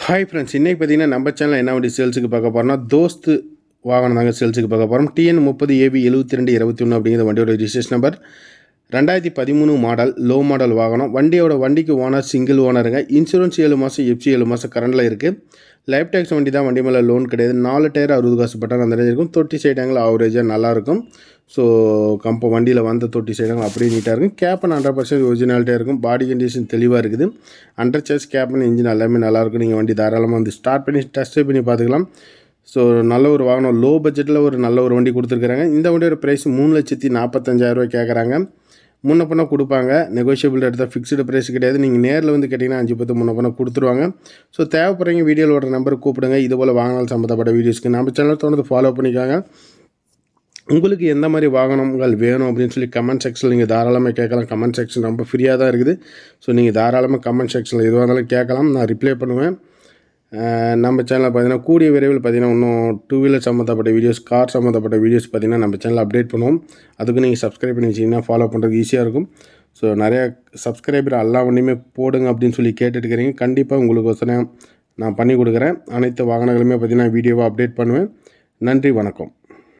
Hi friends, இன்றைக்கி பார்த்தீங்கன்னா நம்ம சேனலில் என்ன வண்டி சேல்ஸுக்கு பார்க்க போகிறோம்னா தோஸ்து வாகனம் தாங்க சேல்ஸுக்கு பார்க்க போகிறோம். TN30AB 7221 அப்படிங்கிற வண்டியோட registration number. 2013 model, low model வாகனம். வண்டிக்கு ஓனர் சிங்கிள் ஓனருங்க. இன்சூரன்ஸ் 7 மாதம், எஃப்சி 7 மாதம் கரண்டில் இருக்குது. லைஃப் டேக்ஸ் வண்டி தான், வண்டி மேலே லோன் கிடையாது. 4 டயர் 60 காசு பட்டாங்க அந்த ரேஞ்ச் இருக்கும். தொட்டி சைடாங்கள் ஆவரேஜாக நல்லாயிருக்கும். ஸோ வண்டியில் வந்த தொட்டி சைடாங்கள் அப்படியே நீட்டாக இருக்கும். கேப்பன் 100% ஒரிஜினாலிட்டியாக இருக்கும். பாடி கண்டிஷன் தெளிவாக இருக்குது. அண்டர் சார்ஜ் கேப்பன் இன்ஜின் எல்லாமே நல்லாயிருக்கும். நீங்கள் வண்டி தாராளமாக வந்து ஸ்டார்ட் பண்ணி டெஸ்ட் பண்ணி பார்த்துக்கலாம். ஸோ நல்ல ஒரு வாகனம், லோ பட்ஜெட்டில் ஒரு நல்ல ஒரு வண்டி கொடுத்துருக்குறாங்க. இந்த வண்டியோட ப்ரைஸ் 3,45,000 கேட்குறாங்க. முன்ன பண்ண கொடுப்பாங்க. நெகோஷியபிள் எடுத்தால் ஃபிக்ஸ்டு ப்ரைஸ் கிடையாது. நீங்கள் நேரில் வந்து கேட்டிங்கன்னா 5-10 முன்ன பண்ண கொடுத்துருவாங்க. ஸோ தேவைப்படுறீங்க வீடியோவோட நம்பருக்கு கூப்பிடுங்க. இதுபோல் வாகனம் சம்மந்தப்பட்ட வீடியோஸ்க்கு நம்ம சேனல் தொடர்ந்து ஃபாலோ பண்ணிக்காங்க. உங்களுக்கு எந்த மாதிரி வாகனங்கள் வேணும் அப்படின்னு சொல்லி கமெண்ட் செக்ஷனில் நீங்கள் தாராளமாக கேட்கலாம். கமெண்ட் செக்ஷன் ரொம்ப ஃப்ரீயாக தான் இருக்குது. ஸோ நீங்கள் தாராளமாக கமெண்ட் செக்ஷனில் எதுவாக இருந்தாலும் கேட்கலாம், நான் ரிப்ளை பண்ணுவேன். நம்ம சேனலில் பார்த்தீங்கன்னா கூடிய விரைவில் பார்த்தீங்கன்னா இன்னும் 2 வீலர் சம்மந்தப்பட்ட வீடியோஸ், கார் சம்மந்தப்பட்ட வீடியோஸ் பார்த்தீங்கன்னா நம்ம சேனலில் அப்டேட் பண்ணுவோம். அதுக்கு நீங்கள் சப்ஸ்கிரைப் பண்ணி வச்சிங்கன்னா ஃபாலோ பண்ணுறதுக்கு ஈஸியாக இருக்கும். ஸோ நிறையா சப்ஸ்கிரைபர் எல்லா வண்டியுமே போடுங்க அப்படின்னு சொல்லி கேட்டுட்டுருக்கிறீங்க. கண்டிப்பாக உங்களுக்கு நான் பண்ணி கொடுக்குறேன். அனைத்து வாகனங்களுமே பார்த்தீங்கன்னா வீடியோவாக அப்டேட் பண்ணுவேன். நன்றி, வணக்கம்.